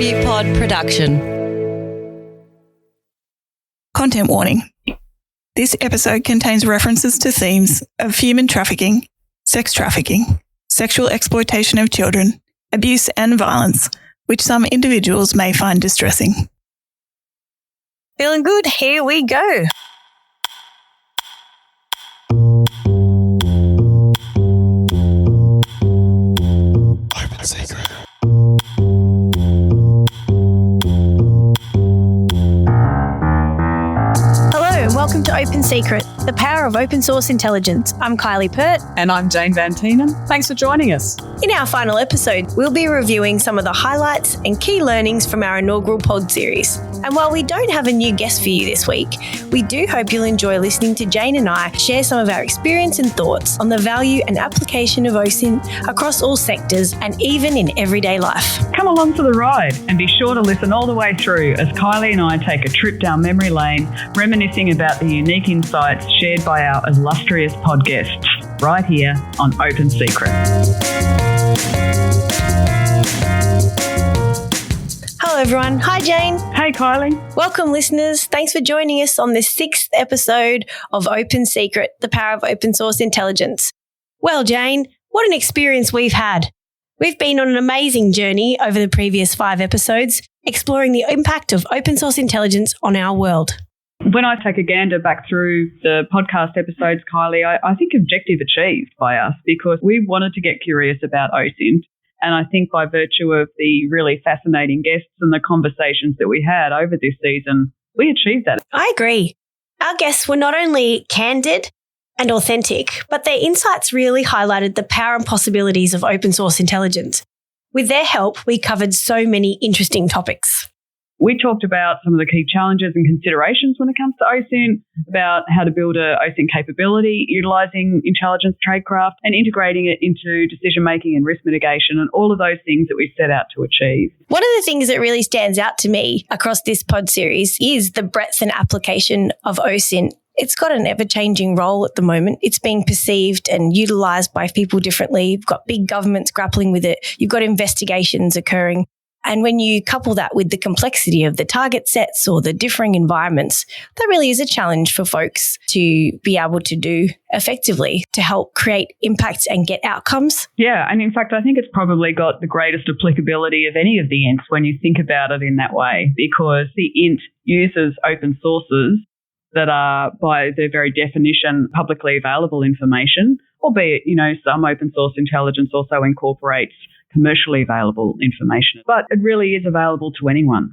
Tribute Pod production. Content warning. This episode contains references to themes of human trafficking, sexual exploitation of children, abuse and violence, which some individuals may find distressing. Feeling good? Here we go. Open secret. Welcome to Open Secret, the power of open source intelligence. I'm Kylie Pert. And I'm Jane Van Tienen. Thanks for joining us. In our final episode, we'll be reviewing some of the highlights and key learnings from our inaugural pod series. And while we don't have a new guest for you this week, we do hope you'll enjoy listening to Jane and I share some of our experience and thoughts on the value and application of OSINT across all sectors and even in everyday life. Come along for the ride and be sure to listen all the way through as Kylie and I take a trip down memory lane, reminiscing about the unique insights shared by our illustrious pod guests right here on Open Secret. Hello everyone. Hi Jane. Hey Kylie. Welcome listeners. Thanks for joining us on this 6th episode of Open Secret, the power of open source intelligence. Well Jane, what an experience we've had. We've been on an amazing journey over the previous 5 episodes, exploring the impact of open source intelligence on our world. When I take a gander back through the podcast episodes, Kylie, I think objective achieved by us because we wanted to get curious about OSINT. And I think by virtue of the really fascinating guests and the conversations that we had over this season, we achieved that. I agree. Our guests were not only candid and authentic, but their insights really highlighted the power and possibilities of open source intelligence. With their help, we covered so many interesting topics. We talked about some of the key challenges and considerations when it comes to OSINT, about how to build a OSINT capability, utilising intelligence tradecraft and integrating it into decision-making and risk mitigation and all of those things that we set out to achieve. One of the things that really stands out to me across this pod series is the breadth and application of OSINT. It's got an ever-changing role at the moment. It's being perceived and utilised by people differently. You've got big governments grappling with it. You've got investigations occurring. And when you couple that with the complexity of the target sets or the differing environments, that really is a challenge for folks to be able to do effectively to help create impacts and get outcomes. Yeah, and in fact, I think it's probably got the greatest applicability of any of the INTs when you think about it in that way, because the INT uses open sources that are, by their very definition, publicly available information, albeit, some open source intelligence also incorporates commercially available information. But it really is available to anyone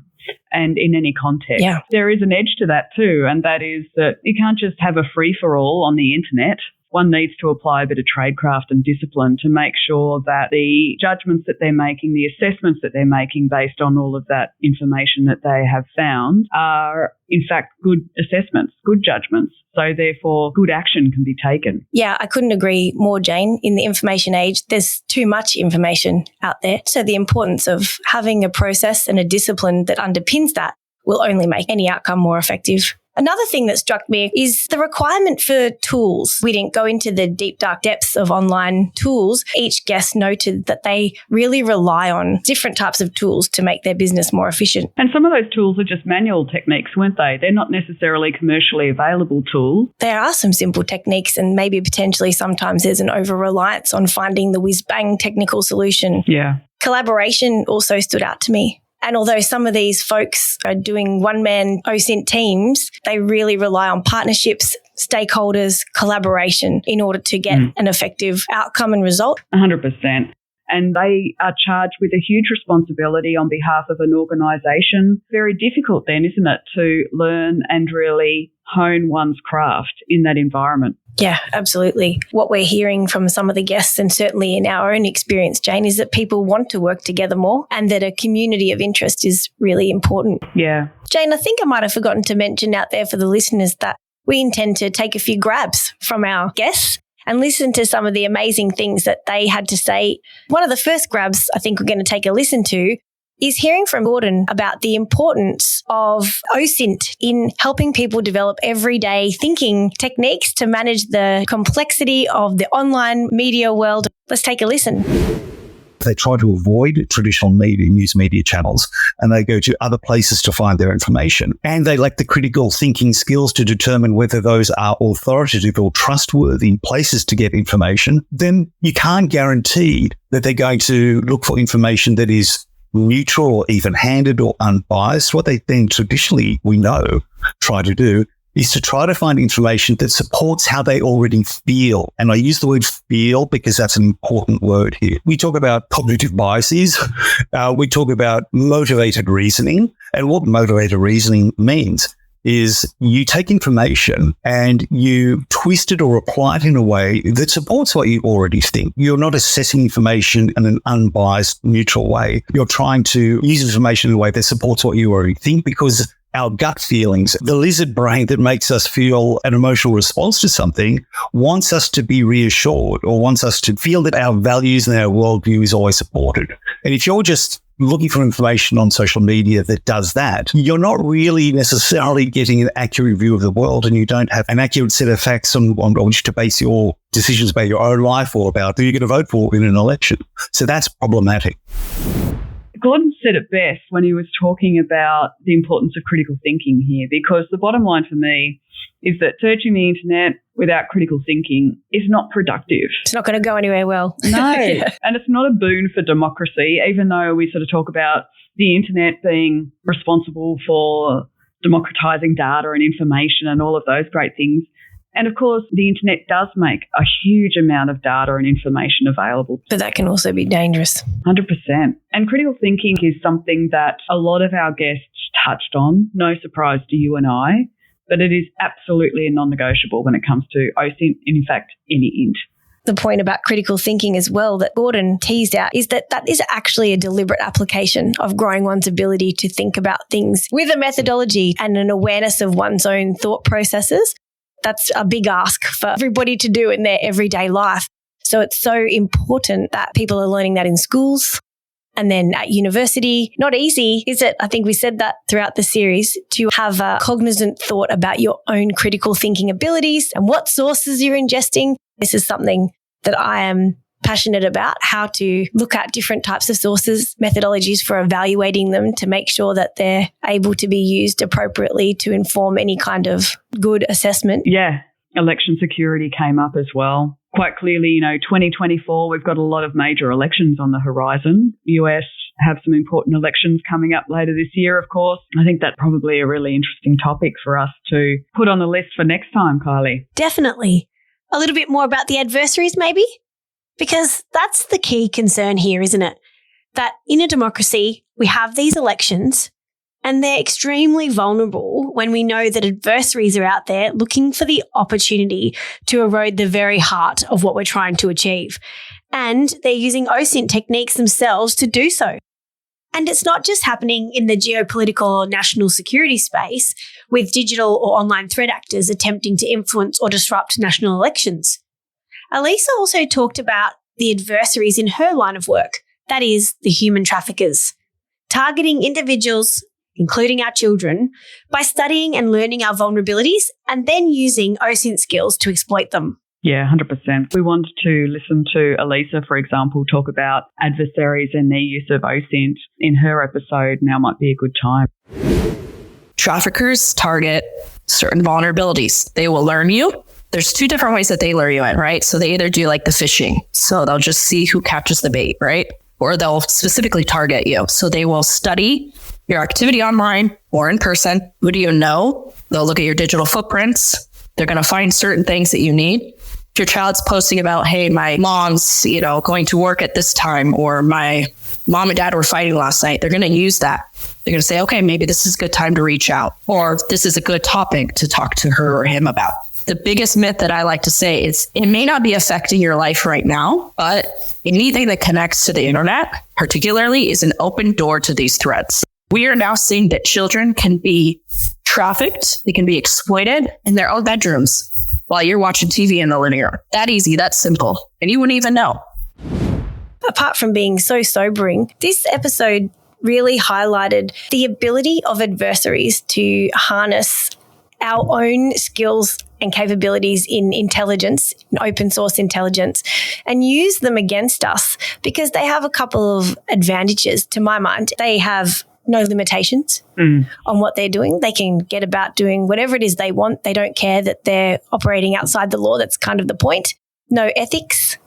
and in any context. Yeah. There is an edge to that too, and that is that you can't just have a free-for-all on the internet. One needs to apply a bit of tradecraft and discipline to make sure that the judgments that they're making, the assessments that they're making based on all of that information that they have found are, in fact, good assessments, good judgments. So therefore, good action can be taken. Yeah, I couldn't agree more, Jane. In the information age, there's too much information out there. So the importance of having a process and a discipline that underpins that will only make any outcome more effective. Another thing that struck me is the requirement for tools. We didn't go into the deep, dark depths of online tools. Each guest noted that they really rely on different types of tools to make their business more efficient. And some of those tools are just manual techniques, weren't they? They're not necessarily commercially available tools. There are some simple techniques, and maybe potentially sometimes there's an over-reliance on finding the whiz-bang technical solution. Yeah. Collaboration also stood out to me. And although some of these folks are doing one-man OSINT teams, they really rely on partnerships, stakeholders, collaboration in order to get an effective outcome and result. 100%. And they are charged with a huge responsibility on behalf of an organisation. Very difficult then, isn't it, to learn and really hone one's craft in that environment. Yeah, absolutely. What we're hearing from some of the guests, and certainly in our own experience, Jane, is that people want to work together more and that a community of interest is really important. Yeah. Jane, I think I might have forgotten to mention out there for the listeners that we intend to take a few grabs from our guests and listen to some of the amazing things that they had to say. One of the first grabs I think we're going to take a listen to is hearing from Gordon about the importance of OSINT in helping people develop everyday thinking techniques to manage the complexity of the online media world. Let's take a listen. They try to avoid traditional media, news media channels, and they go to other places to find their information. And they lack the critical thinking skills to determine whether those are authoritative or trustworthy places to get information. Then you can't guarantee that they're going to look for information that is neutral or even-handed or unbiased. What they then traditionally, we know, try to do is to try to find information that supports how they already feel. And I use the word feel because that's an important word here. We talk about cognitive biases. We talk about motivated reasoning. And what motivated reasoning means is you take information and you twist it or apply it in a way that supports what you already think. You're not assessing information in an unbiased, neutral way. You're trying to use information in a way that supports what you already think, because our gut feelings, the lizard brain that makes us feel an emotional response to something, wants us to be reassured or wants us to feel that our values and our worldview is always supported. And if you're just looking for information on social media that does that, you're not really necessarily getting an accurate view of the world, and you don't have an accurate set of facts on which to base your decisions about your own life or about who you're going to vote for in an election. So that's problematic. Gordon said it best when he was talking about the importance of critical thinking here, because the bottom line for me is that searching the internet without critical thinking is not productive. It's not going to go anywhere well. No. And it's not a boon for democracy, even though we sort of talk about the internet being responsible for democratizing data and information and all of those great things. And of course, the internet does make a huge amount of data and information available. But that can also be dangerous. 100%. And critical thinking is something that a lot of our guests touched on. No surprise to you and I, but it is absolutely a non-negotiable when it comes to OSINT, and in fact, any INT. The point about critical thinking as well that Gordon teased out is that is actually a deliberate application of growing one's ability to think about things with a methodology and an awareness of one's own thought processes. That's a big ask for everybody to do in their everyday life. So it's so important that people are learning that in schools and then at university. Not easy, is it? I think we said that throughout the series, to have a cognizant thought about your own critical thinking abilities and what sources you're ingesting. This is something that I am passionate about, how to look at different types of sources, methodologies for evaluating them to make sure that they're able to be used appropriately to inform any kind of good assessment. Yeah, election security came up as well. Quite clearly, 2024, we've got a lot of major elections on the horizon. US have some important elections coming up later this year, of course. I think that's probably a really interesting topic for us to put on the list for next time, Kylie. Definitely. A little bit more about the adversaries, maybe? Because that's the key concern here, isn't it? That in a democracy, we have these elections and they're extremely vulnerable when we know that adversaries are out there looking for the opportunity to erode the very heart of what we're trying to achieve. And they're using OSINT techniques themselves to do so. And it's not just happening in the geopolitical or national security space with digital or online threat actors attempting to influence or disrupt national elections. Alisa also talked about the adversaries in her line of work, that is, the human traffickers, targeting individuals, including our children, by studying and learning our vulnerabilities and then using OSINT skills to exploit them. Yeah, 100%. We wanted to listen to Alisa, for example, talk about adversaries and their use of OSINT in her episode. Now might be a good time. Traffickers target certain vulnerabilities. They will learn you. There's two different ways that they lure you in, right? So they either do like the phishing. So they'll just see who catches the bait, right? Or they'll specifically target you. So they will study your activity online or in person. Who do you know? They'll look at your digital footprints. They're going to find certain things that you need. If your child's posting about, hey, my mom's, going to work at this time, or my mom and dad were fighting last night, they're going to use that. They're going to say, okay, maybe this is a good time to reach out, or this is a good topic to talk to her or him about. The biggest myth that I like to say is it may not be affecting your life right now, but anything that connects to the internet, particularly, is an open door to these threats. We are now seeing that children can be trafficked, they can be exploited in their own bedrooms while you're watching TV in the linear. That easy, that simple, and you wouldn't even know. Apart from being so sobering, this episode really highlighted the ability of adversaries to harness our own skills and capabilities in intelligence, in open source intelligence, and use them against us, because they have a couple of advantages to my mind. They have no limitations on what they're doing. They can get about doing whatever it is they want. They don't care that they're operating outside the law. That's kind of the point. No ethics.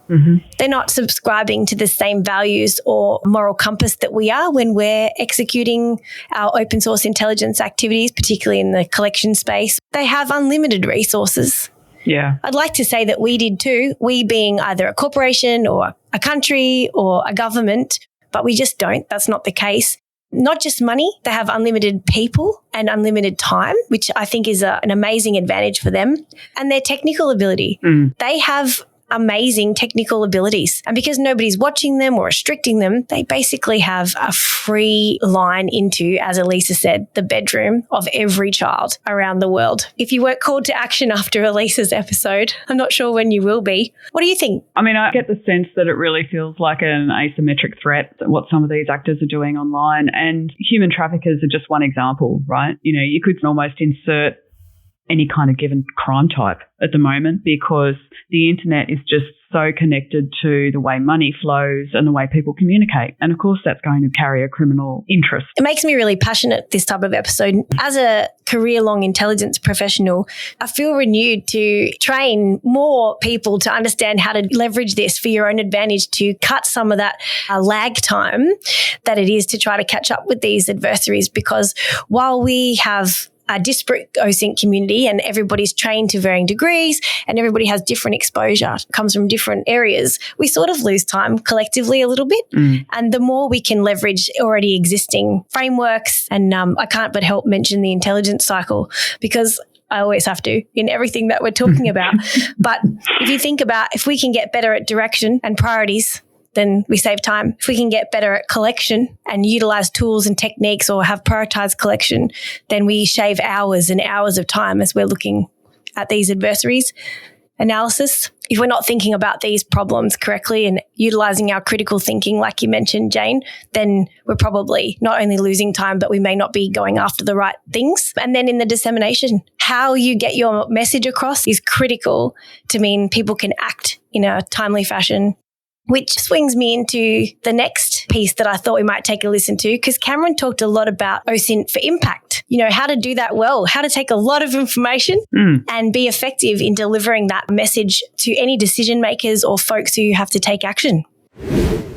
They're not subscribing to the same values or moral compass that we are when we're executing our open source intelligence activities, particularly in the collection space. They have unlimited resources. Yeah. I'd like to say that we did too, we being either a corporation or a country or a government, but we just don't. That's not the case. Not just money, they have unlimited people and unlimited time, which I think is an amazing advantage for them, and their technical ability. They have amazing technical abilities. And because nobody's watching them or restricting them, they basically have a free line into, as Alisa said, the bedroom of every child around the world. If you weren't called to action after Alisa's episode, I'm not sure when you will be. What do you think? I mean, I get the sense that it really feels like an asymmetric threat, what some of these actors are doing online. And human traffickers are just one example, right? You know, you could almost insert any kind of given crime type at the moment, because the internet is just so connected to the way money flows and the way people communicate. And of course, that's going to carry a criminal interest. It makes me really passionate, this type of episode. As a career-long intelligence professional, I feel renewed to train more people to understand how to leverage this for your own advantage, to cut some of that lag time that it is to try to catch up with these adversaries. Because while we have a disparate OSINT community and everybody's trained to varying degrees and everybody has different exposure, comes from different areas, we sort of lose time collectively a little bit. And the more we can leverage already existing frameworks, and I can't but help mention the intelligence cycle, because I always have to in everything that we're talking about. But if you think about, if we can get better at direction and priorities, then we save time. If we can get better at collection and utilize tools and techniques, or have prioritized collection, then we shave hours and hours of time as we're looking at these adversaries. Analysis, if we're not thinking about these problems correctly and utilizing our critical thinking, like you mentioned, Jane, then we're probably not only losing time, but we may not be going after the right things. And then in the dissemination, how you get your message across is critical to mean people can act in a timely fashion. Which swings me into the next piece that I thought we might take a listen to, because Cameron talked a lot about OSINT for impact. You know, how to do that well, how to take a lot of information and be effective in delivering that message to any decision makers or folks who have to take action.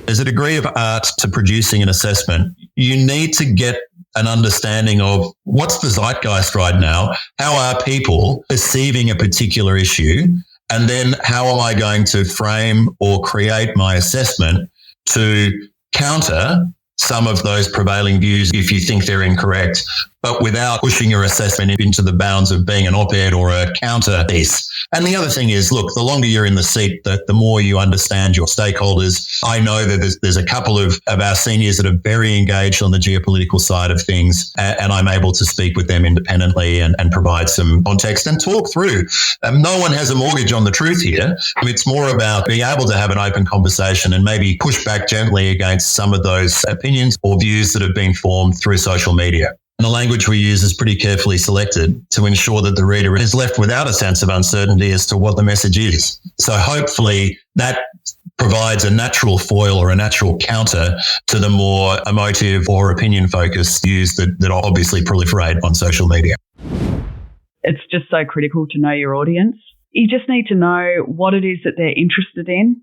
There's a degree of art to producing an assessment. You need to get an understanding of what's the zeitgeist right now, how are people perceiving a particular issue, and then how am I going to frame or create my assessment to counter some of those prevailing views if you think they're incorrect, but without pushing your assessment into the bounds of being an op-ed or a counter piece. And the other thing is, look, the longer you're in the seat, the more you understand your stakeholders. I know that there's a couple of our seniors that are very engaged on the geopolitical side of things, and I'm able to speak with them independently and provide some context and talk through. No one has a mortgage on the truth here. It's more about being able to have an open conversation and maybe push back gently against some of those opinions or views that have been formed through social media. And the language we use is pretty carefully selected to ensure that the reader is left without a sense of uncertainty as to what the message is. So hopefully that provides a natural foil or a natural counter to the more emotive or opinion-focused views that obviously proliferate on social media. It's just so critical to know your audience. You just need to know what it is that they're interested in,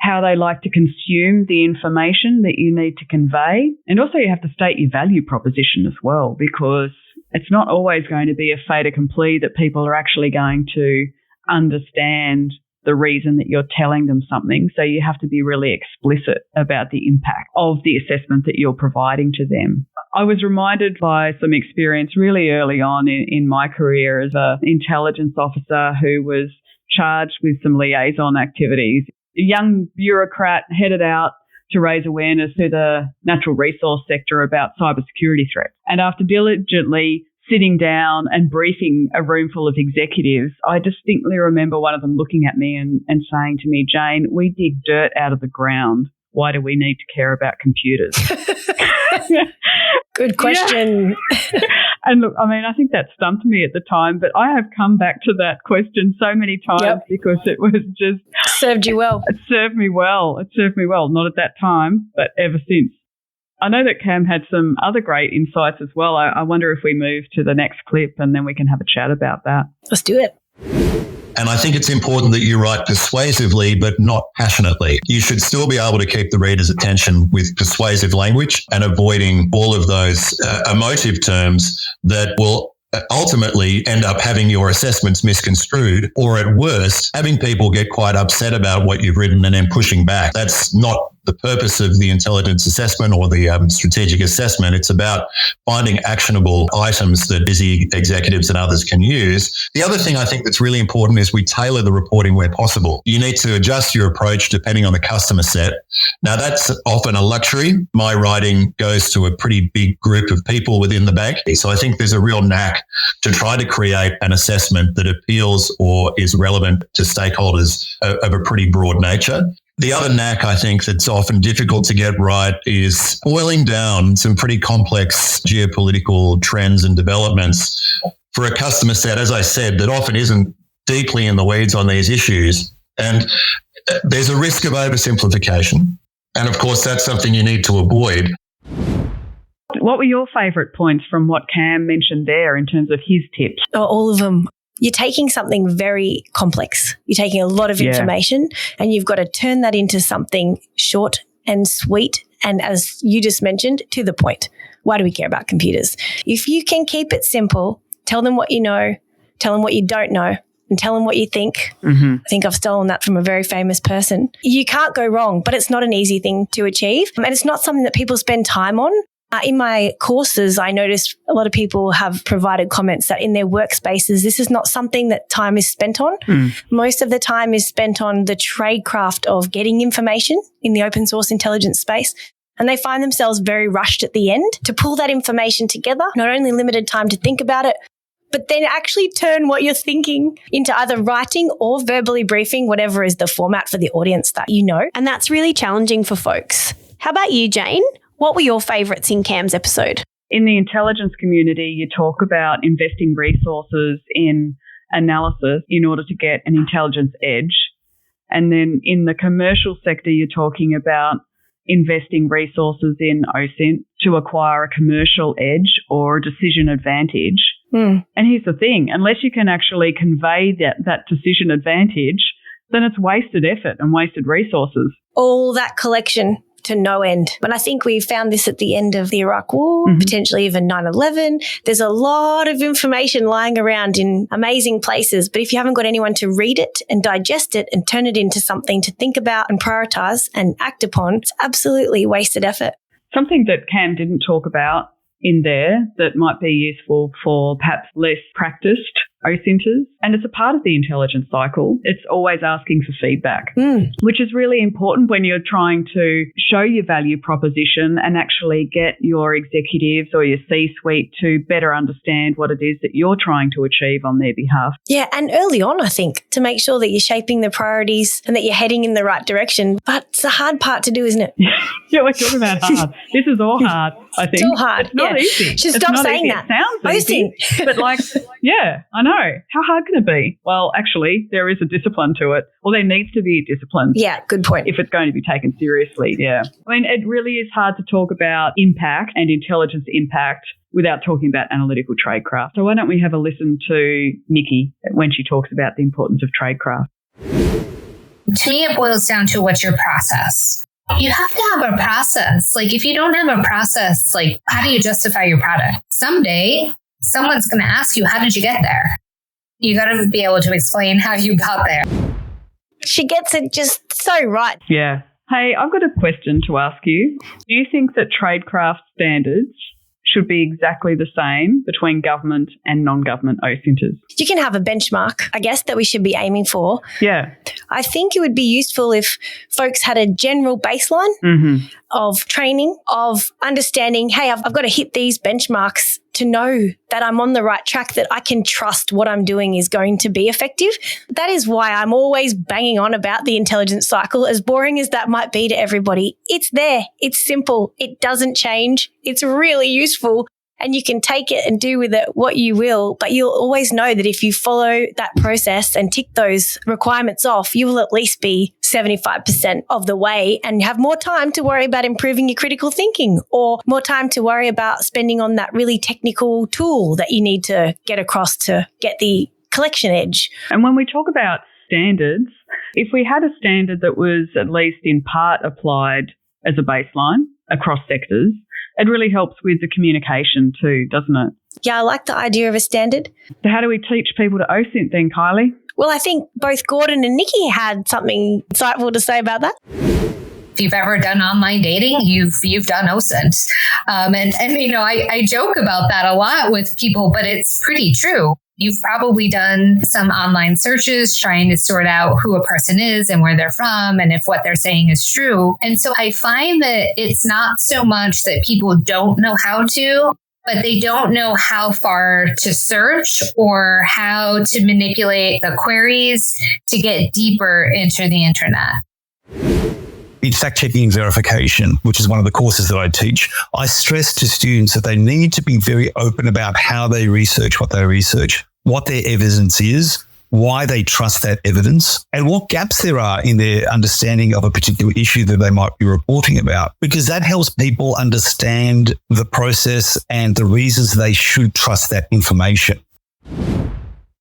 how they like to consume the information that you need to convey. And also you have to state your value proposition as well, because it's not always going to be a fait accompli that people are actually going to understand the reason that you're telling them something. So you have to be really explicit about the impact of the assessment that you're providing to them. I was reminded by some experience really early on in my career as an intelligence officer who was charged with some liaison activities. A young bureaucrat headed out to raise awareness to the natural resource sector about cybersecurity threats. And after diligently sitting down and briefing a room full of executives, I distinctly remember one of them looking at me and saying to me, "Jane, we dig dirt out of the ground. Why do we need to care about computers?" Good question. Yeah. And look, I mean, I think that stumped me at the time, but I have come back to that question so many times because it was just... Served you well. It served me well. It served me well, not at that time, but ever since. I know that Cam had some other great insights as well. I wonder if we move to the next clip and then we can have a chat about that. Let's do it. And I think it's important that you write persuasively, but not passionately. You should still be able to keep the reader's attention with persuasive language and avoiding all of those emotive terms that will ultimately end up having your assessments misconstrued, or at worst, having people get quite upset about what you've written and then pushing back. That's not the purpose of the intelligence assessment or the strategic assessment. It's about finding actionable items that busy executives and others can use. The other thing I think that's really important is we tailor the reporting where possible. You need to adjust your approach depending on the customer set. Now, that's often a luxury. My writing goes to a pretty big group of people within the bank. So I think there's a real knack to try to create an assessment that appeals or is relevant to stakeholders of a pretty broad nature. The other knack, I think, that's often difficult to get right is boiling down some pretty complex geopolitical trends and developments for a customer set, as I said, that often isn't deeply in the weeds on these issues. And there's a risk of oversimplification. And of course, that's something you need to avoid. What were your favourite points from what Cam mentioned there in terms of his tips? Oh, all of them. You're taking something very complex. You're taking a lot of information and you've got to turn that into something short and sweet. And as you just mentioned, to the point. Why do we care about computers? If you can keep it simple, tell them what you know, tell them what you don't know, and tell them what you think. I think I've stolen that from a very famous person. You can't go wrong, but it's not an easy thing to achieve. And it's not something that people spend time on. In my courses, I noticed a lot of people have provided comments that in their workspaces, this is not something that time is spent on. Most of the time is spent on the tradecraft of getting information in the open source intelligence space. And they find themselves very rushed at the end to pull that information together, not only limited time to think about it, but then actually turn what you're thinking into either writing or verbally briefing, whatever is the format for the audience that you know. And that's really challenging for folks. How about you, Jane? What were your favourites in Cam's episode? In the intelligence community, you talk about investing resources in analysis in order to get an intelligence edge. And then in the commercial sector, you're talking about investing resources in OSINT to acquire a commercial edge or a decision advantage. And here's the thing, unless you can actually convey that decision advantage, then it's wasted effort and wasted resources. All that collection to no end. But I think we found this at the end of the Iraq War, potentially even 9/11. There's a lot of information lying around in amazing places, but if you haven't got anyone to read it and digest it and turn it into something to think about and prioritize and act upon, it's absolutely wasted effort. Something that Cam didn't talk about in there that might be useful for perhaps less practiced OSINTers, and it's a part of the intelligence cycle. It's always asking for feedback, which is really important when you're trying to show your value proposition and actually get your executives or your C-suite to better understand what it is that you're trying to achieve on their behalf. Yeah, and early on, I think, to make sure that you're shaping the priorities and that you're heading in the right direction. But it's a hard part to do, isn't it? Yeah, we're talking about hard. This is all hard, I think. It's all hard. It's not easy. Should stop saying easy. that. It sounds easy, but yeah, I know. How hard can it be? Well, actually, there is a discipline to it. Well, there needs to be a discipline. Yeah, good point. If it's going to be taken seriously, yeah. I mean, it really is hard to talk about impact and intelligence impact without talking about analytical tradecraft. So why don't we have a listen to Nikki when she talks about the importance of tradecraft? To me, it boils down to what's your process. You have to have a process. Like, if you don't have a process, like, how do you justify your product? Someday, someone's going to ask you, how did you get there? You got to be able to explain how you got there. She gets it just so right. Yeah. Hey, I've got a question to ask you. Do you think that tradecraft standards should be exactly the same between government and non-government OSINTers? You can have a benchmark, I guess, that we should be aiming for. Yeah. I think it would be useful if folks had a general baseline of training, of understanding, hey, I've got to hit these benchmarks to know that I'm on the right track, that I can trust what I'm doing is going to be effective. That is why I'm always banging on about the intelligence cycle, as boring as that might be to everybody. It's there. It's simple. It doesn't change. It's really useful. and you can take it and do with it what you will, but you'll always know that if you follow that process and tick those requirements off, you will at least be 75% of the way and have more time to worry about improving your critical thinking, or more time to worry about spending on that really technical tool that you need to get across to get the collection edge. And when we talk about standards, if we had a standard that was at least in part applied as a baseline across sectors, it really helps with the communication too, doesn't it? Yeah, I like the idea of a standard. So how do we teach people to OSINT then, Kylie? Well, I think both Gordon and Nikki had something insightful to say about that. If you've ever done online dating, you've done OSINT. And you know, I joke about that a lot with people, but it's pretty true. You've probably done some online searches trying to sort out who a person is and where they're from and if what they're saying is true. And so I find that it's not so much that people don't know how to, but they don't know how far to search or how to manipulate the queries to get deeper into the internet. In fact-checking and verification, which is one of the courses that I teach, I stress to students that they need to be very open about how they research what they research, what their evidence is, why they trust that evidence, and what gaps there are in their understanding of a particular issue that they might be reporting about, because that helps people understand the process and the reasons they should trust that information.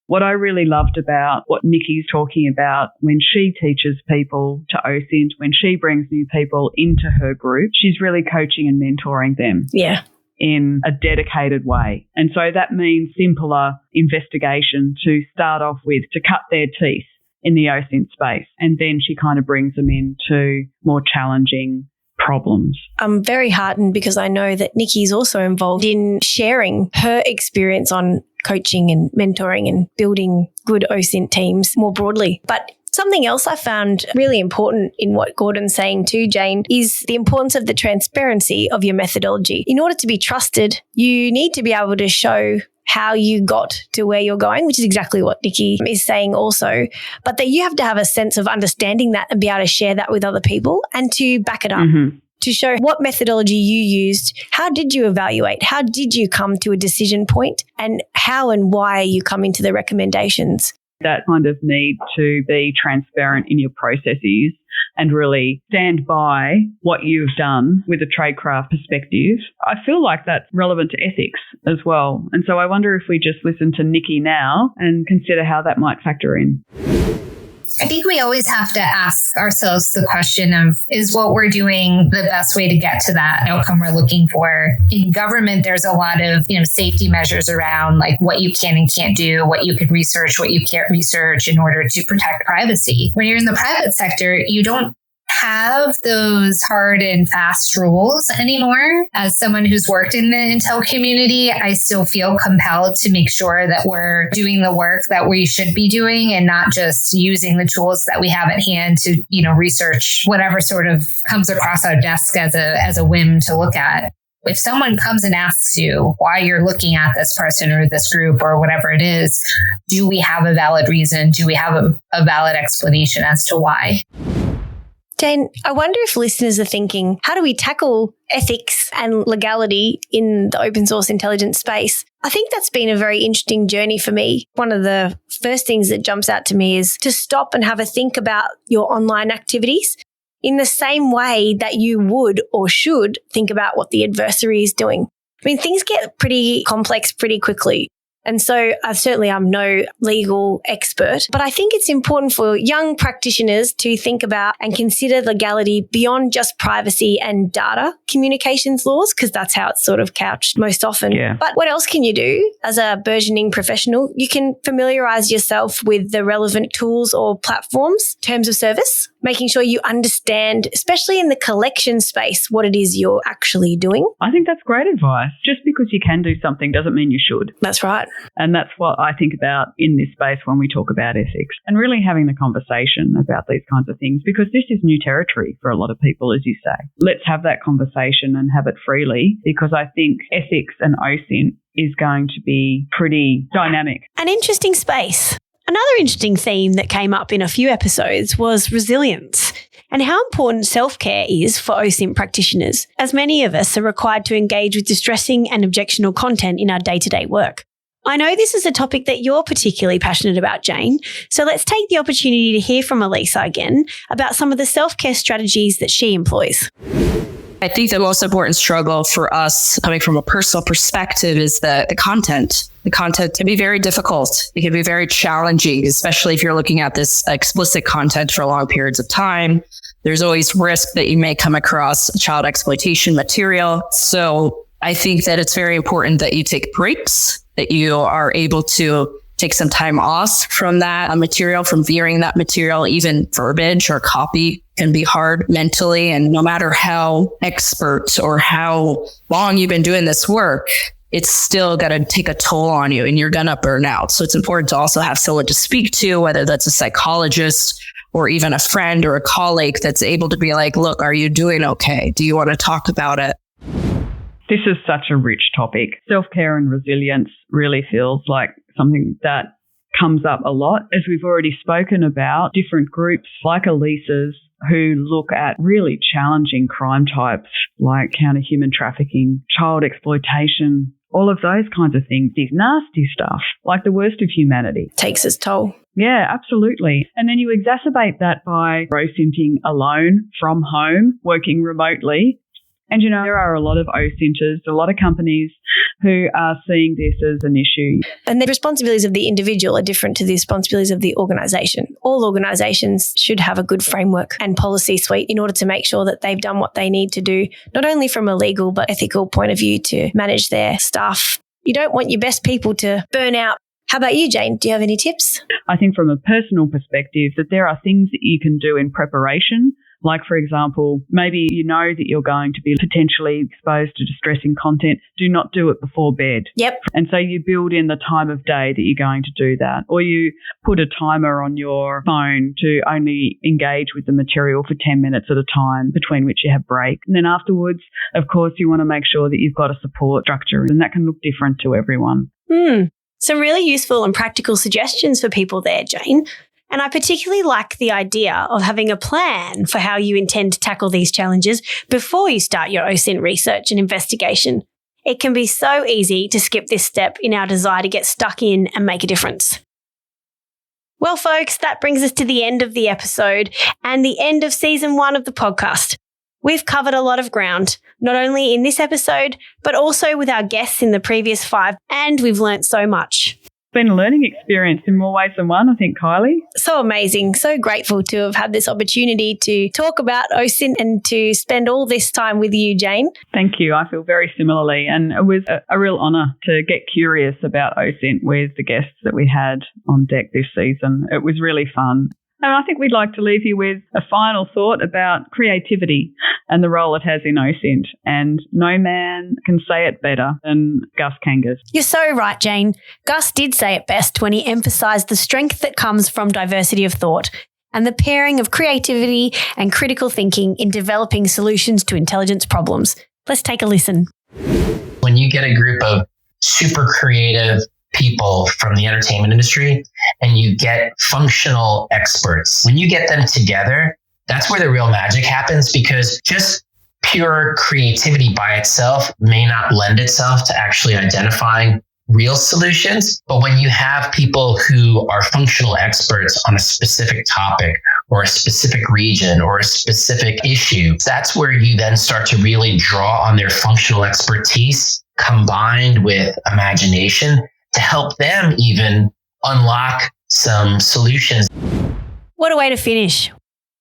What I really loved about what Nikki's talking about when she teaches people to OSINT, when she brings new people into her group, she's really coaching and mentoring them. Yeah. In a dedicated way. And so that means simpler investigation to start off with, to cut their teeth in the OSINT space. And then she kind of brings them into more challenging problems. I'm very heartened because I know that Nikki's also involved in sharing her experience on coaching and mentoring and building good OSINT teams more broadly. But something else I found really important in what Gordon's saying too, Jane, is the importance of the transparency of your methodology. In order to be trusted, you need to be able to show how you got to where you're going, which is exactly what Nikki is saying also, but that you have to have a sense of understanding that and be able to share that with other people and to back it up. Mm-hmm. To show what methodology you used, how did you evaluate, how did you come to a decision point, and how and why are you coming to the recommendations. That kind of need to be transparent in your processes and really stand by what you've done with a tradecraft perspective. I feel like that's relevant to ethics as well. And so I wonder if we just listen to Nikki now and consider how that might factor in. I think we always have to ask ourselves the question of, is what we're doing the best way to get to that outcome we're looking for? In government, there's a lot of, safety measures around like what you can and can't do, what you could research, what you can't research in order to protect privacy. When you're in the private sector, you don't have those hard and fast rules anymore. As someone who's worked in the intel community, I still feel compelled to make sure that we're doing the work that we should be doing and not just using the tools that we have at hand to, research whatever sort of comes across our desk as a whim to look at. If someone comes and asks you why you're looking at this person or this group or whatever it is, do we have a valid reason? Do we have a valid explanation as to why? Jane, I wonder if listeners are thinking, how do we tackle ethics and legality in the open source intelligence space? I think that's been a very interesting journey for me. One of the first things that jumps out to me is to stop and have a think about your online activities in the same way that you would or should think about what the adversary is doing. I mean, things get pretty complex pretty quickly. And so I'm no legal expert, but I think it's important for young practitioners to think about and consider legality beyond just privacy and data communications laws, because that's how it's sort of couched most often. Yeah. But what else can you do as a burgeoning professional? You can familiarize yourself with the relevant tools or platforms, terms of service, making sure you understand, especially in the collection space, what it is you're actually doing. I think that's great advice. Just because you can do something doesn't mean you should. That's right. And that's what I think about in this space when we talk about ethics and really having the conversation about these kinds of things, because this is new territory for a lot of people, as you say. Let's have that conversation and have it freely, because I think ethics and OSINT is going to be pretty dynamic. An interesting space. Another interesting theme that came up in a few episodes was resilience and how important self-care is for OSINT practitioners, as many of us are required to engage with distressing and objectionable content in our day-to-day work. I know this is a topic that you're particularly passionate about, Jane, so let's take the opportunity to hear from Alisa again about some of the self-care strategies that she employs. I think the most important struggle for us coming from a personal perspective is the content. The content can be very difficult. It can be very challenging, especially if you're looking at this explicit content for long periods of time. There's always risk that you may come across child exploitation material. So I think that it's very important that you take breaks, that you are able to take some time off from that material, from viewing that material. Even verbiage or copy can be hard mentally. And no matter how expert or how long you've been doing this work, it's still going to take a toll on you and you're going to burn out. So it's important to also have someone to speak to, whether that's a psychologist or even a friend or a colleague that's able to be like, look, are you doing okay? Do you want to talk about it? This is such a rich topic. Self-care and resilience really feels like something that comes up a lot. As we've already spoken about, different groups like Alisa's who look at really challenging crime types like counter-human trafficking, child exploitation, all of those kinds of things, these nasty stuff, like the worst of humanity. Takes its toll. Yeah, absolutely. And then you exacerbate that by OSINTing alone from home, working remotely. And, you know, there are a lot of OSINTers, a lot of companies who are seeing this as an issue. And the responsibilities of the individual are different to the responsibilities of the organisation. All organisations should have a good framework and policy suite in order to make sure that they've done what they need to do, not only from a legal but ethical point of view to manage their staff. You don't want your best people to burn out. How about you, Jane? Do you have any tips? I think from a personal perspective that there are things that you can do in preparation. Like, for example, maybe you know that you're going to be potentially exposed to distressing content. Do not do it before bed. Yep. And so you build in the time of day that you're going to do that. Or you put a timer on your phone to only engage with the material for 10 minutes at a time, between which you have break. And then afterwards, of course, you want to make sure that you've got a support structure, and that can look different to everyone. Some really useful and practical suggestions for people there, Jane. And I particularly like the idea of having a plan for how you intend to tackle these challenges before you start your OSINT research and investigation. It can be so easy to skip this step in our desire to get stuck in and make a difference. Well, folks, that brings us to the end of the episode and the end of season 1 of the podcast. We've covered a lot of ground, not only in this episode, but also with our guests in the previous 5, and we've learnt so much. It's been a learning experience in more ways than one, I think, Kylie. So amazing. So grateful to have had this opportunity to talk about OSINT and to spend all this time with you, Jane. Thank you. I feel very similarly. And it was a real honour to get curious about OSINT with the guests that we had on deck this season. It was really fun. And I think we'd like to leave you with a final thought about creativity and the role it has in OSINT. And no man can say it better than Gus Kangas. You're so right, Jane. Gus did say it best when he emphasised the strength that comes from diversity of thought and the pairing of creativity and critical thinking in developing solutions to intelligence problems. Let's take a listen. When you get a group of super creative people from the entertainment industry and you get functional experts, when you get them together, that's where the real magic happens, because just pure creativity by itself may not lend itself to actually identifying real solutions. But when you have people who are functional experts on a specific topic or a specific region or a specific issue, that's where you then start to really draw on their functional expertise combined with imagination to help them even unlock some solutions. What a way to finish,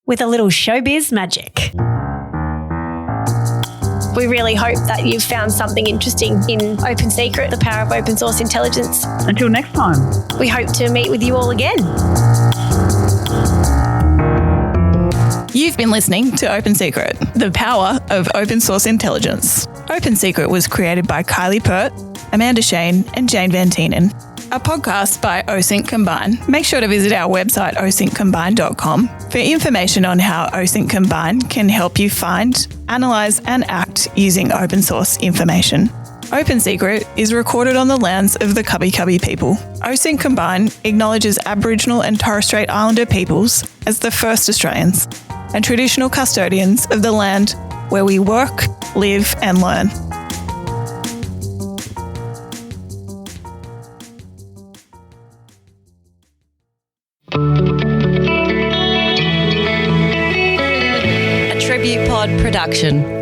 with a little showbiz magic. We really hope that you've found something interesting in Open Secret, the power of open source intelligence. Until next time. We hope to meet with you all again. You've been listening to Open Secret, the power of open source intelligence. Open Secret was created by Kylie Pert, Amanda Shane and Jane Van Tienen. A podcast by OSINT Combine. Make sure to visit our website osintcombine.com for information on how OSINT Combine can help you find, analyse and act using open source information. Open Secret is recorded on the lands of the Cubby Cubby people. OSINT Combine acknowledges Aboriginal and Torres Strait Islander peoples as the first Australians and traditional custodians of the land where we work, live and learn. A Tribute Pod production.